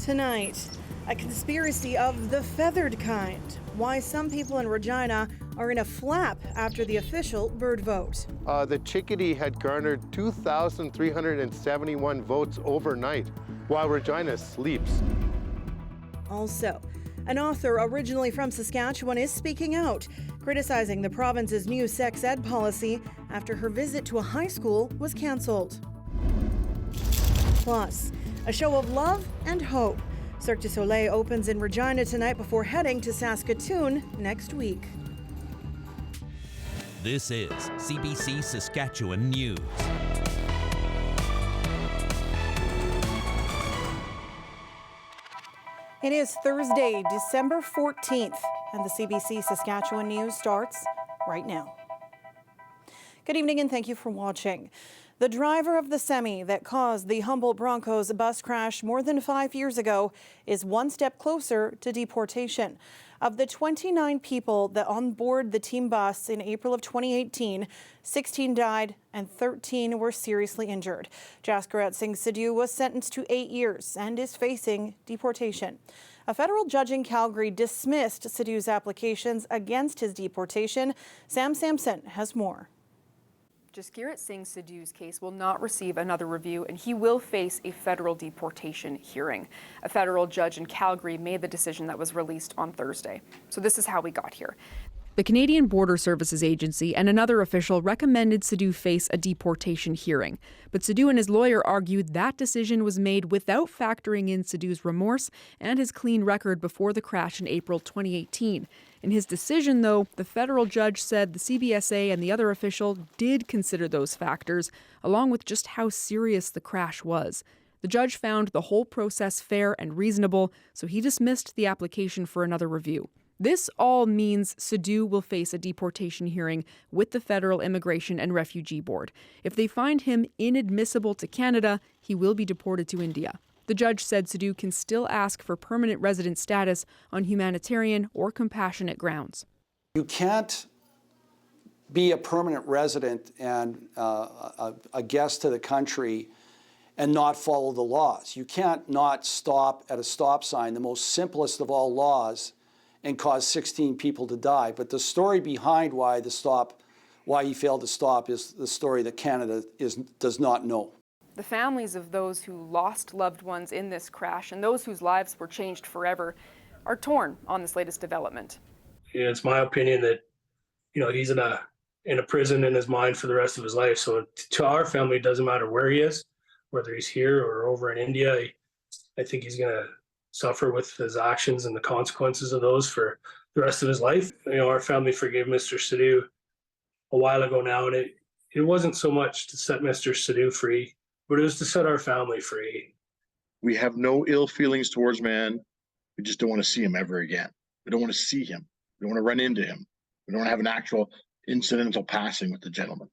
Tonight, a conspiracy of the feathered kind. Why some people in Regina are in a flap after the official bird vote. The chickadee had garnered 2,371 votes overnight while Regina sleeps. Also, an author originally from Saskatchewan is speaking out, criticizing the province's new sex ed policy after her visit to a high school was cancelled. Plus, a show of love and hope. Cirque du Soleil opens in Regina tonight before heading to Saskatoon next week. This is CBC Saskatchewan News. It is Thursday, December 14th, and the CBC Saskatchewan News starts right now. Good evening and thank you for watching. The driver of the semi that caused the Humboldt Broncos bus crash more than 5 years ago is one step closer to deportation. Of the 29 people that on board the team bus in April of 2018, 16 died and 13 were seriously injured. Jascarat Singh Sidhu was sentenced to 8 years and is facing deportation. A federal judge in Calgary dismissed Sidhu's applications against his deportation. Sam Sampson has more. Jascarat Singh Sidhu's case will not receive another review, and he will face a federal deportation hearing. A federal judge in Calgary made the decision that was released on Thursday. So this is how we got here. The Canadian Border Services Agency and another official recommended Sidhu face a deportation hearing. But Sidhu and his lawyer argued that decision was made without factoring in Sidhu's remorse and his clean record before the crash in April 2018. In his decision, though, the federal judge said the CBSA and the other official did consider those factors, along with just how serious the crash was. The judge found the whole process fair and reasonable, so he dismissed the application for another review. This all means Sidhu will face a deportation hearing with the Federal Immigration and Refugee Board. If they find him inadmissible to Canada, he will be deported to India. The judge said Sidhu can still ask for permanent resident status on humanitarian or compassionate grounds. You can't be a permanent resident and a guest to the country and not follow the laws. You can't not stop at a stop sign, the most simplest of all laws, and cause 16 people to die. But the story behind why he failed to stop is the story that Canada does not know. The families of those who lost loved ones in this crash and those whose lives were changed forever are torn on this latest development. Yeah, it's my opinion that, he's in a prison in his mind for the rest of his life. So to our family, it doesn't matter where he is, whether he's here or over in India. I think he's going to suffer with his actions and the consequences of those for the rest of his life. Our family forgave Mr. Sidhu a while ago now, and it wasn't so much to set Mr. Sidhu free, but it was to set our family free. We have no ill feelings towards man. We just don't want to see him ever again. We don't want to see him. We don't want to run into him. We don't want to have an actual incidental passing with the gentleman.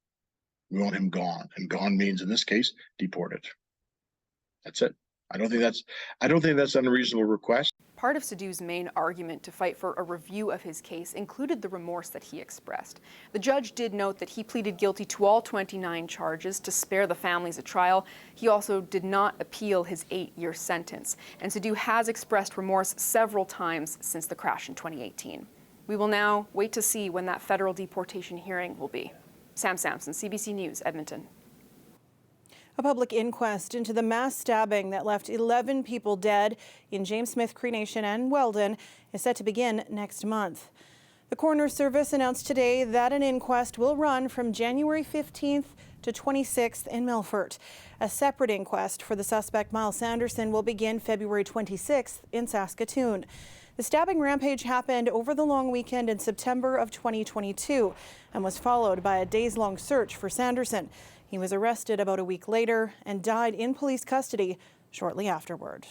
We want him gone, and gone means, in this case, deported. That's it. I don't think that's an unreasonable request. Part of Sidhu's main argument to fight for a review of his case included the remorse that he expressed. The judge did note that he pleaded guilty to all 29 charges to spare the families a trial. He also did not appeal his 8-year sentence. And Sidhu has expressed remorse several times since the crash in 2018. We will now wait to see when that federal deportation hearing will be. Sam Sampson, CBC News, Edmonton. A public inquest into the mass stabbing that left 11 people dead in James Smith Cree Nation and Weldon is set to begin next month. The coroner's service announced today that an inquest will run from January 15th to 26th in Milford. A separate inquest for the suspect Miles Sanderson will begin February 26th in Saskatoon. The stabbing rampage happened over the long weekend in September of 2022 and was followed by a days-long search for Sanderson. He was arrested about a week later and died in police custody shortly afterward.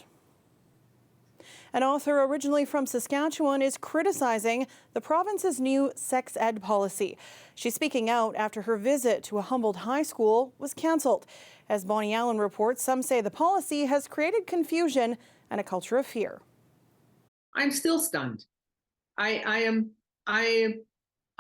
An author originally from Saskatchewan is criticizing the province's new sex ed policy. She's speaking out after her visit to a Humboldt high school was cancelled. As Bonnie Allen reports, some say the policy has created confusion and a culture of fear. I'm still stunned. I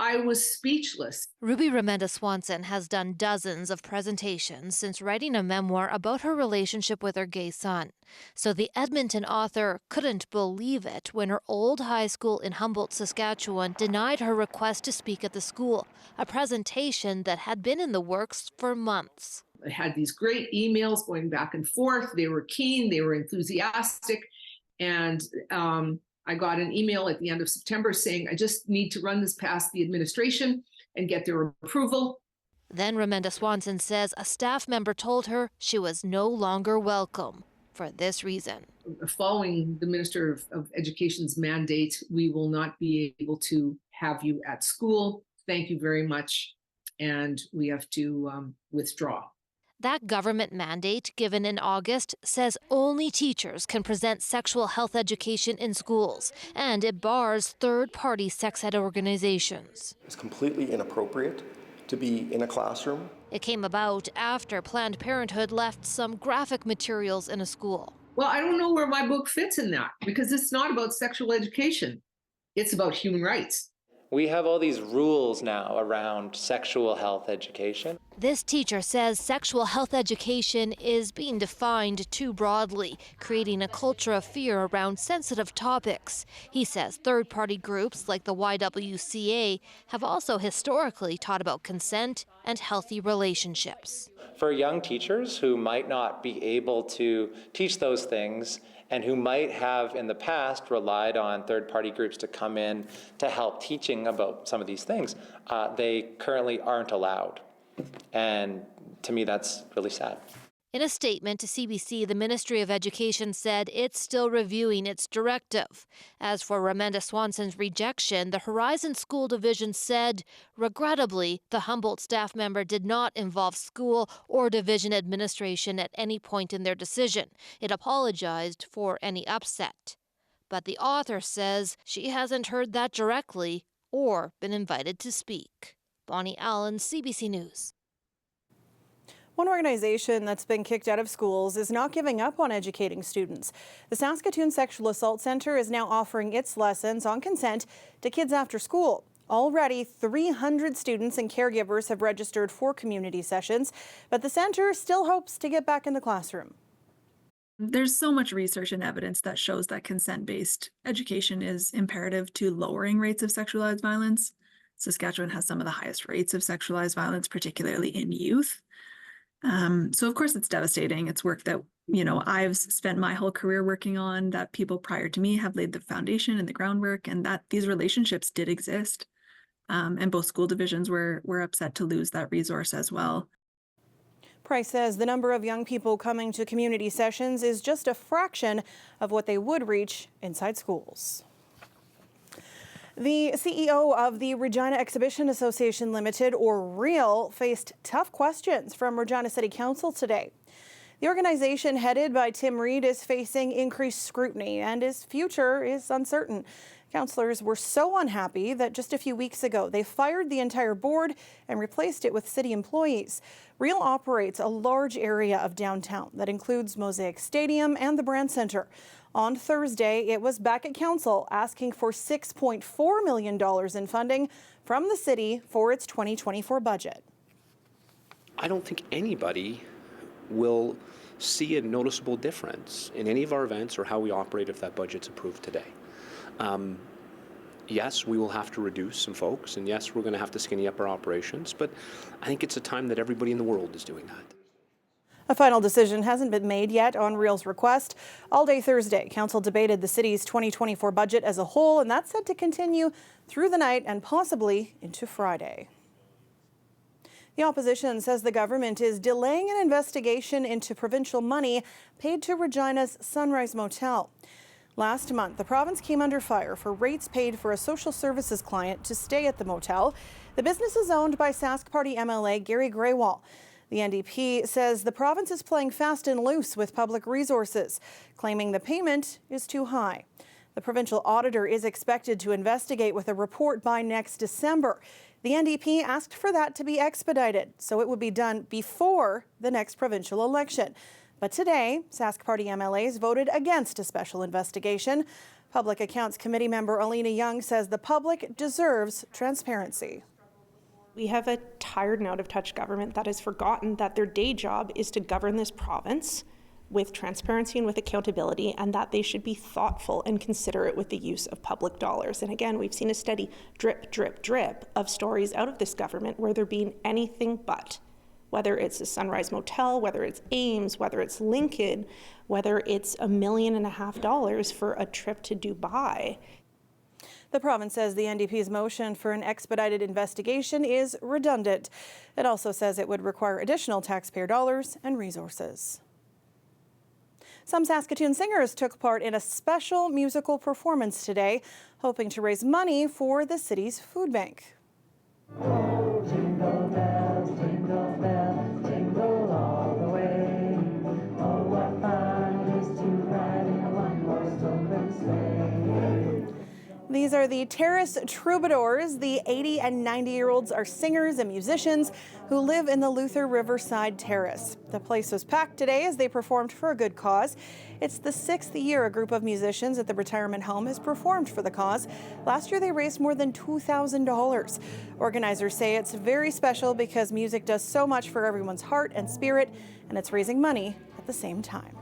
I was speechless. Ruby Remenda Swanson has done dozens of presentations since writing a memoir about her relationship with her gay son. So the Edmonton author couldn't believe it when her old high school in Humboldt, Saskatchewan denied her request to speak at the school, a presentation that had been in the works for months. I had these great emails going back and forth. They were keen, they were enthusiastic, and I got an email at the end of September saying, I just need to run this past the administration and get their approval. Then Remenda Swanson says a staff member told her she was no longer welcome for this reason. Following the Minister of Education's mandate, we will not be able to have you at school. Thank you very much. And we have to withdraw. That government mandate, given in August, says only teachers can present sexual health education in schools, and it bars third-party sex ed organizations. It's completely inappropriate to be in a classroom. It came about after Planned Parenthood left some graphic materials in a school. Well, I don't know where my book fits in that, because it's not about sexual education. It's about human rights. We have all these rules now around sexual health education. This teacher says sexual health education is being defined too broadly, creating a culture of fear around sensitive topics. He says third-party groups like the YWCA have also historically taught about consent and healthy relationships. For young teachers who might not be able to teach those things and who might have in the past relied on third-party groups to come in to help teaching about some of these things, they currently aren't allowed. And to me, that's really sad. In a statement to CBC, the Ministry of Education said it's still reviewing its directive. As for Remenda Swanson's rejection, the Horizon School Division said, regrettably, the Humboldt staff member did not involve school or division administration at any point in their decision. It apologized for any upset. But the author says she hasn't heard that directly or been invited to speak. Bonnie Allen, CBC News. One organization that's been kicked out of schools is not giving up on educating students. The Saskatoon Sexual Assault Centre is now offering its lessons on consent to kids after school. Already, 300 students and caregivers have registered for community sessions, but the centre still hopes to get back in the classroom. There's so much research and evidence that shows that consent-based education is imperative to lowering rates of sexualized violence. Saskatchewan has some of the highest rates of sexualized violence, particularly in youth. So of course it's devastating. It's work that, I've spent my whole career working on, that people prior to me have laid the foundation and the groundwork, and that these relationships did exist. And both school divisions were upset to lose that resource as well. Price says the number of young people coming to community sessions is just a fraction of what they would reach inside schools. The CEO of the Regina Exhibition Association Limited, or REAL, faced tough questions from Regina City Council today. The organization headed by Tim Reed is facing increased scrutiny and his future is uncertain. Councillors were so unhappy that just a few weeks ago they fired the entire board and replaced it with city employees. REAL operates a large area of downtown that includes Mosaic Stadium and the Brand Centre. On Thursday, it was back at council asking for $6.4 million in funding from the city for its 2024 budget. I don't think anybody will see a noticeable difference in any of our events or how we operate if that budget's approved today. Yes, we will have to reduce some folks, and yes, we're going to have to skinny up our operations, but I think it's a time that everybody in the world is doing that. A final decision hasn't been made yet on REAL's request. All day Thursday, council debated the city's 2024 budget as a whole, and that's set to continue through the night and possibly into Friday. The opposition says the government is delaying an investigation into provincial money paid to Regina's Sunrise Motel. Last month, the province came under fire for rates paid for a social services client to stay at the motel. The business is owned by Sask Party MLA Gary Greywall. The NDP says the province is playing fast and loose with public resources, claiming the payment is too high. The provincial auditor is expected to investigate with a report by next December. The NDP asked for that to be expedited, so it would be done before the next provincial election. But today, Sask Party MLAs voted against a special investigation. Public Accounts Committee member Alina Young says the public deserves transparency. We have a tired and out-of-touch government that has forgotten that their day job is to govern this province with transparency and with accountability, and that they should be thoughtful and considerate with the use of public dollars. And again, we've seen a steady drip, drip, drip of stories out of this government where they're being anything but. Whether it's the Sunrise Motel, whether it's Ames, whether it's Lincoln, whether it's $1.5 million for a trip to Dubai. The province says the NDP's motion for an expedited investigation is redundant. It also says it would require additional taxpayer dollars and resources. Some Saskatoon singers took part in a special musical performance today, hoping to raise money for the city's food bank. Oh, jingle bells, jingle all the way. Oh, what fun it is to ride in a one-horse open sleigh. These are the Terrace Troubadours. The 80 and 90-year-olds are singers and musicians who live in the Luther Riverside Terrace. The place was packed today as they performed for a good cause. It's the 6th year a group of musicians at the retirement home has performed for the cause. Last year they raised more than $2,000. Organizers say it's very special because music does so much for everyone's heart and spirit, and it's raising money at the same time.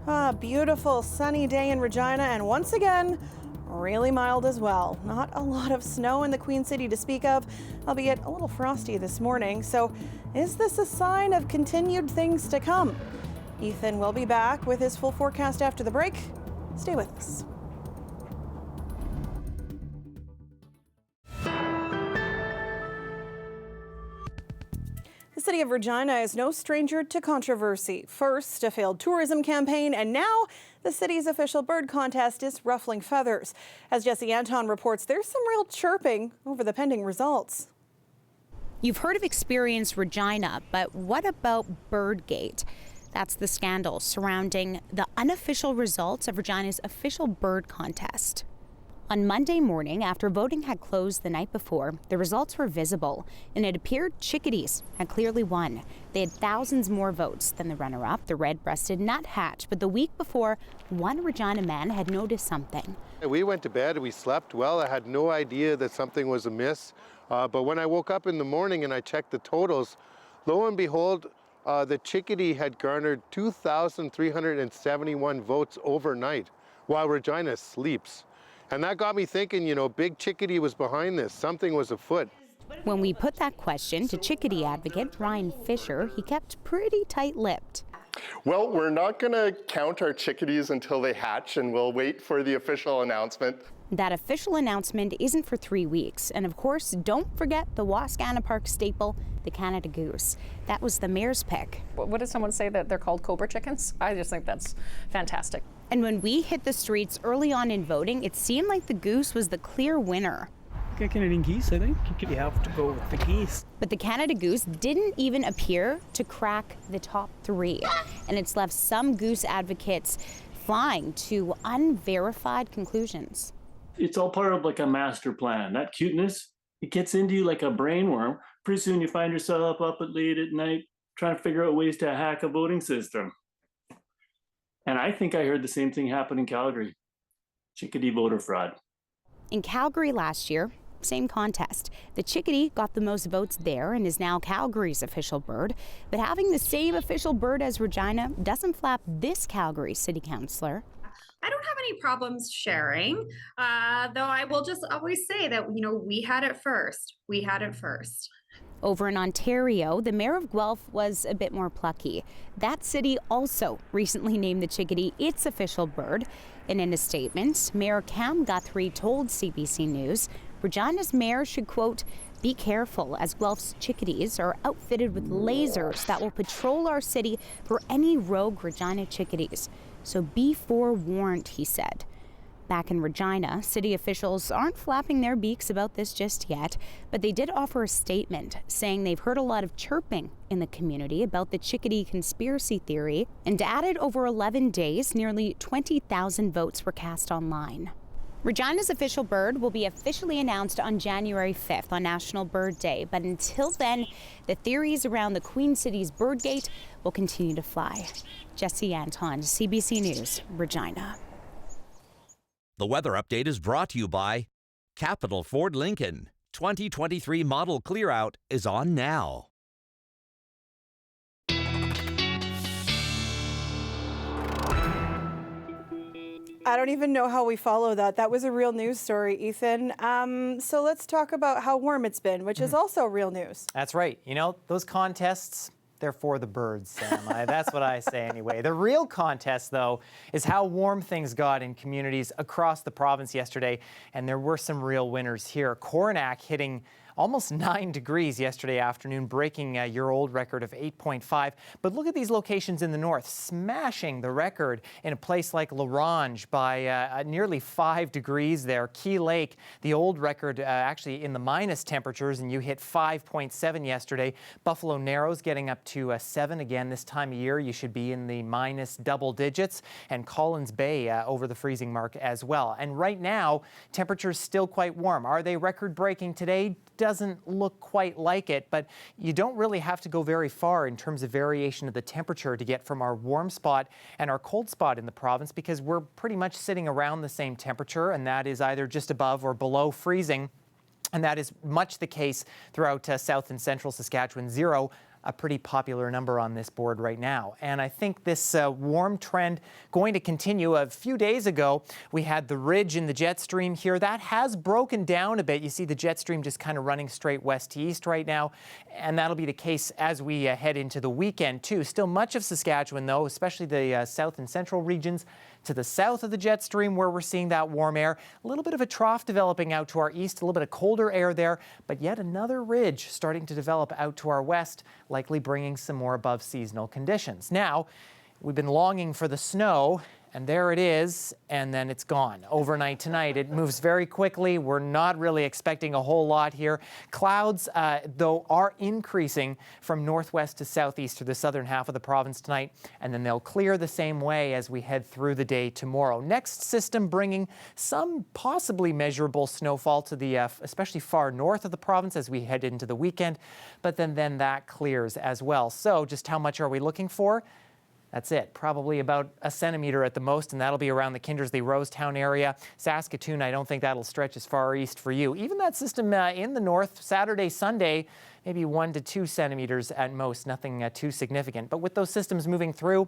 A beautiful sunny day in Regina, and once again, really mild as well. Not a lot of snow in the Queen City to speak of, albeit a little frosty this morning. So is this a sign of continued things to come? Ethan will be back with his full forecast after the break. Stay with us. The city of Regina is no stranger to controversy. First, a failed tourism campaign, and now the city's official bird contest is ruffling feathers. As Jesse Anton reports, there's some real chirping over the pending results. You've heard of Experience Regina, but what about Birdgate? That's the scandal surrounding the unofficial results of Regina's official bird contest. On Monday morning, after voting had closed the night before, the results were visible, and it appeared chickadees had clearly won. They had thousands more votes than the runner-up, the red-breasted nuthatch, but the week before, one Regina man had noticed something. We went to bed, we slept well. I had no idea that something was amiss. But when I woke up in the morning and I checked the totals, lo and behold, the chickadee had garnered 2,371 votes overnight while Regina sleeps. And that got me thinking, you know, Big Chickadee was behind this. Something was afoot. When we put that question to chickadee advocate Ryan Fisher, he kept pretty tight-lipped. Well, we're not going to count our chickadees until they hatch, and we'll wait for the official announcement. That official announcement isn't for 3 weeks. And of course, don't forget the Wascana Park staple, the Canada Goose. That was the mayor's pick. What did someone say, that they're called Cobra chickens? I just think that's fantastic. And when we hit the streets early on in voting, it seemed like the goose was the clear winner. Canadian geese, I think. You have to go with the geese. But the Canada Goose didn't even appear to crack the top 3. And it's left some goose advocates flying to unverified conclusions. It's all part of like a master plan. That cuteness, it gets into you like a brainworm. Pretty soon you find yourself up late at night trying to figure out ways to hack a voting system. And I think I heard the same thing happen in Calgary. Chickadee voter fraud. In Calgary last year, same contest. The chickadee got the most votes there and is now Calgary's official bird. But having the same official bird as Regina doesn't flap this Calgary city councillor. I don't have any problems sharing, though I will just always say that, you know, we had it first. We had it first. Over in Ontario, the mayor of Guelph was a bit more plucky. That city also recently named the chickadee its official bird. And in a statement, Mayor Cam Guthrie told CBC News, Regina's mayor should, quote, be careful as Guelph's chickadees are outfitted with lasers that will patrol our city for any rogue Regina chickadees. So be forewarned, he said. Back in Regina, city officials aren't flapping their beaks about this just yet, but they did offer a statement saying they've heard a lot of chirping in the community about the chickadee conspiracy theory, and added over 11 days, nearly 20,000 votes were cast online. Regina's official bird will be officially announced on January 5th on National Bird Day, but until then, the theories around the Queen City's Birdgate will continue to fly. Jesse Anton, CBC News, Regina. The weather update is brought to you by Capital Ford Lincoln. 2023 model clear-out is on now. I don't even know how we follow that. That was a real news story, Ethan. So let's talk about how warm it's been, which is also real news. That's right. You know, those contests, they're for the birds, Sam. That's what I say anyway. The real contest, though, is how warm things got in communities across the province yesterday. And there were some real winners here. Coronach hitting almost 9 degrees yesterday afternoon, breaking a year-old record of 8.5. But look at these locations in the north, smashing the record in a place like La Ronge by nearly 5 degrees there. Key Lake, the old record actually in the minus temperatures, and you hit 5.7 yesterday. Buffalo Narrows getting up to 7 again this time of year. You should be in the minus double digits. And Collins Bay over the freezing mark as well. And right now, temperatures still quite warm. Are they record-breaking today? Doesn't look quite like it, but you don't really have to go very far in terms of variation of the temperature to get from our warm spot and our cold spot in the province, because we're pretty much sitting around the same temperature, and that is either just above or below freezing. And that is much the case throughout south and central Saskatchewan. 0, a pretty popular number on this board right now. And I think this warm trend going to continue. A few days ago, we had the ridge in the jet stream here. That has broken down a bit. You see the jet stream just kind of running straight west to east right now. And that'll be the case as we head into the weekend, too. Still much of Saskatchewan, though, especially the south and central regions, to the south of the jet stream where we're seeing that warm air. A little bit of a trough developing out to our east, a little bit of colder air there, but yet another ridge starting to develop out to our west, likely bringing some more above seasonal conditions. Now, we've been longing for the snow, and there it is, and then it's gone. Overnight tonight, it moves very quickly. We're not really expecting a whole lot here. Clouds, though, are increasing from northwest to southeast through the southern half of the province tonight, and then they'll clear the same way as we head through the day tomorrow. Next system bringing some possibly measurable snowfall to the especially far north of the province as we head into the weekend, but then that clears as well. So just how much are we looking for? That's it, probably about a centimeter at the most, and that'll be around the Kindersley-Rosetown area. Saskatoon, I don't think that'll stretch as far east for you. Even that system in the north, Saturday, Sunday, maybe 1 to 2 centimeters at most, nothing too significant. But with those systems moving through,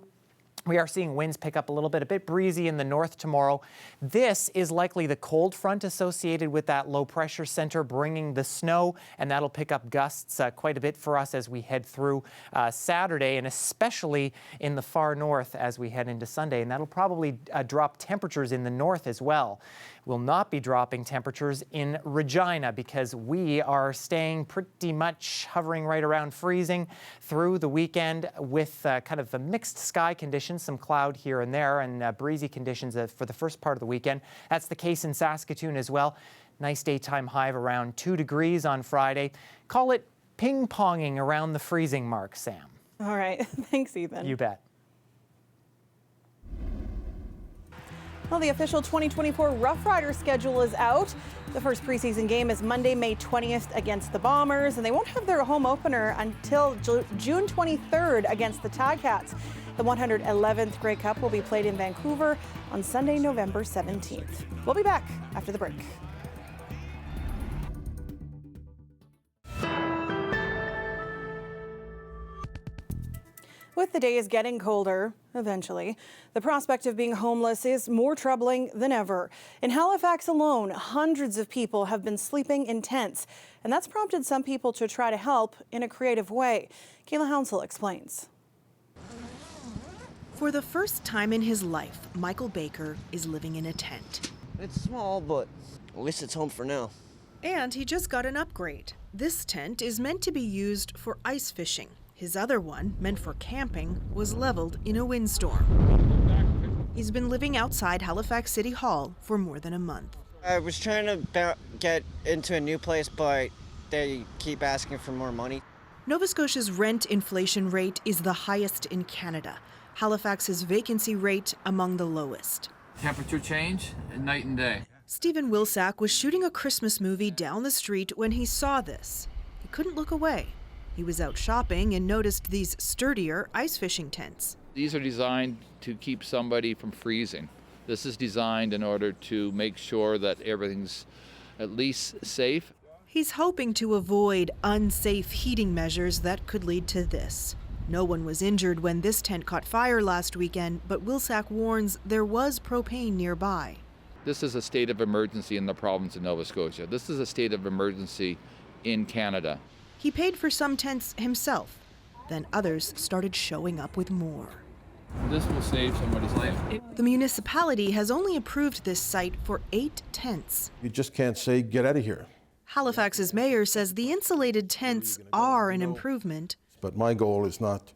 we are seeing winds pick up a bit breezy in the north tomorrow. This is likely the cold front associated with that low pressure center bringing the snow, and that'll pick up gusts quite a bit for us as we head through Saturday, and especially in the far north as we head into Sunday. And that'll probably drop temperatures in the north as well. Will not be dropping temperatures in Regina because we are staying pretty much hovering right around freezing through the weekend with kind of a mixed sky conditions, some cloud here and there, and breezy conditions for the first part of the weekend. That's the case in Saskatoon as well. Nice daytime high of around 2 degrees on Friday. Call it ping-ponging around the freezing mark, Sam. All right. Thanks, Ethan. You bet. Well, the official 2024 Roughriders schedule is out. The first preseason game is Monday, May 20th against the Bombers, and they won't have their home opener until June 23rd against the Ticats. The 111th Grey Cup will be played in Vancouver on Sunday, November 17th. We'll be back after the break. With the days getting colder, eventually, the prospect of being homeless is more troubling than ever. In Halifax alone, hundreds of people have been sleeping in tents, and that's prompted some people to try to help in a creative way. Kayla Hounsell explains. For the first time in his life, Michael Baker is living in a tent. It's small, but at least it's home for now. And he just got an upgrade. This tent is meant to be used for ice fishing. His other one, meant for camping, was leveled in a windstorm. He's been living outside Halifax City Hall for more than a month. I was trying to get into a new place, but they keep asking for more money. Nova Scotia's rent inflation rate is the highest in Canada. Halifax's vacancy rate among the lowest. Temperature change, night and day. Stephen Wilsack was shooting a Christmas movie down the street when he saw this. He couldn't look away. He was out shopping and noticed these sturdier ice fishing tents. These are designed to keep somebody from freezing. This is designed in order to make sure that everything's at least safe. He's hoping to avoid unsafe heating measures that could lead to this. No one was injured when this tent caught fire last weekend, but Wilsack warns there was propane nearby. This is a state of emergency in the province of Nova Scotia. This is a state of emergency in Canada. He paid for some tents himself. Then others started showing up with more. This will save somebody's life. The municipality has only approved this site for 8 tents. You just can't say, get out of here. Halifax's mayor says the insulated tents are an improvement. But my goal is not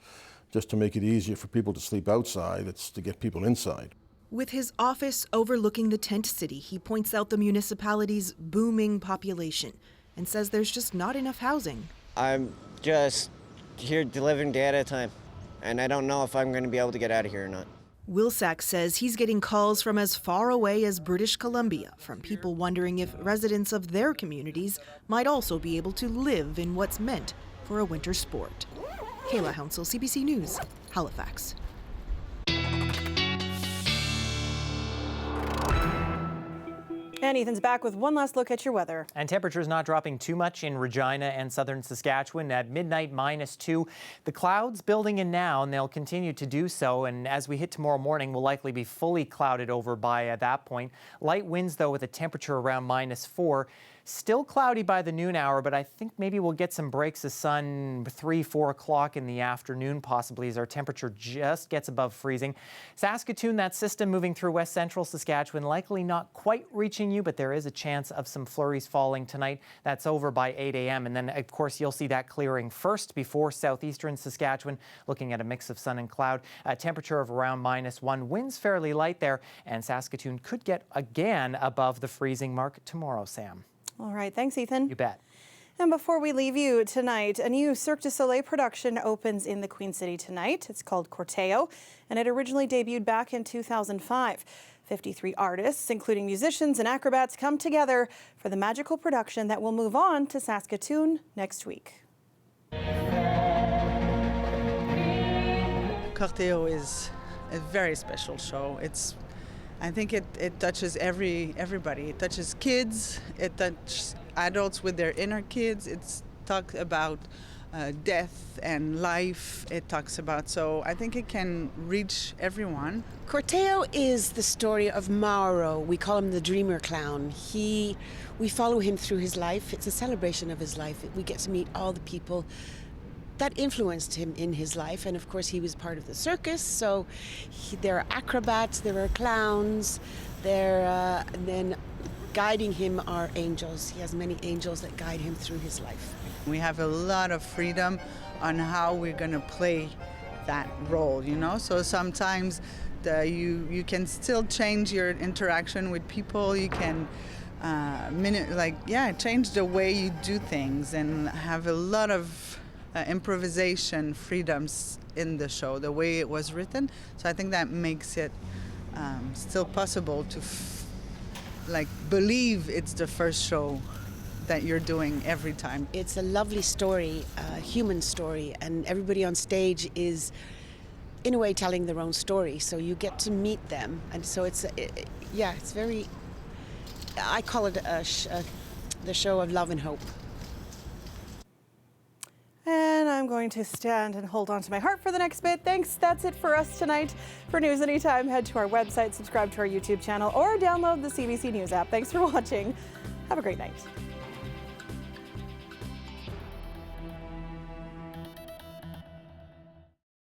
just to make it easier for people to sleep outside, it's to get people inside. With his office overlooking the tent city, he points out the municipality's booming population and says there's just not enough housing. I'm just here living day at a time, and I don't know if I'm going to be able to get out of here or not. Wilsack says he's getting calls from as far away as British Columbia from people wondering if residents of their communities might also be able to live in what's meant for a winter sport. Kayla Hounsell, CBC News, Halifax. And Ethan's back with one last look at your weather. And temperatures not dropping too much in Regina and southern Saskatchewan at midnight -2. The clouds building in now, and they'll continue to do so. And as we hit tomorrow morning, we'll likely be fully clouded over by that point. Light winds, though, with a temperature around -4. Still cloudy by the noon hour, but I think maybe we'll get some breaks of sun 3, 4 o'clock in the afternoon, possibly, as our temperature just gets above freezing. Saskatoon, that system moving through west central Saskatchewan, likely not quite reaching you, but there is a chance of some flurries falling tonight. That's over by 8 a.m. And then, of course, you'll see that clearing first before southeastern Saskatchewan, looking at a mix of sun and cloud. A temperature of around -1. Winds fairly light there, and Saskatoon could get again above the freezing mark tomorrow, Sam. All right, thanks, Ethan. You bet. And before we leave you tonight, a new Cirque du Soleil production opens in the Queen City tonight. It's called Corteo, and it originally debuted back in 2005. 53 artists, including musicians and acrobats, come together for the magical production that will move on to Saskatoon next week. Corteo is a very special show. I think it touches everybody. It touches kids, it touches adults with their inner kids. It's talks about death and life. It talks about, so I think it can reach everyone. Corteo is the story of Mauro. We call him the dreamer clown. We follow him through his life. It's a celebration of his life. We get to meet all the people that influenced him in his life, and of course he was part of the circus, so there are acrobats, there are clowns, and then guiding him are angels. He has many angels that guide him through his life. We have a lot of freedom on how we're going to play that role, so sometimes you can still change your interaction with people. You can change the way you do things and have a lot of improvisation freedoms in the show, the way it was written. So I think that makes it still possible to believe it's the first show that you're doing every time. It's a lovely story, a human story, and everybody on stage is in a way telling their own story, so you get to meet them, and so it's very, I call it the show of love and hope. And I'm going to stand and hold on to my heart for the next bit. Thanks. That's it for us tonight. For news anytime, head to our website, subscribe to our YouTube channel, or download the CBC News app. Thanks for watching. Have a great night.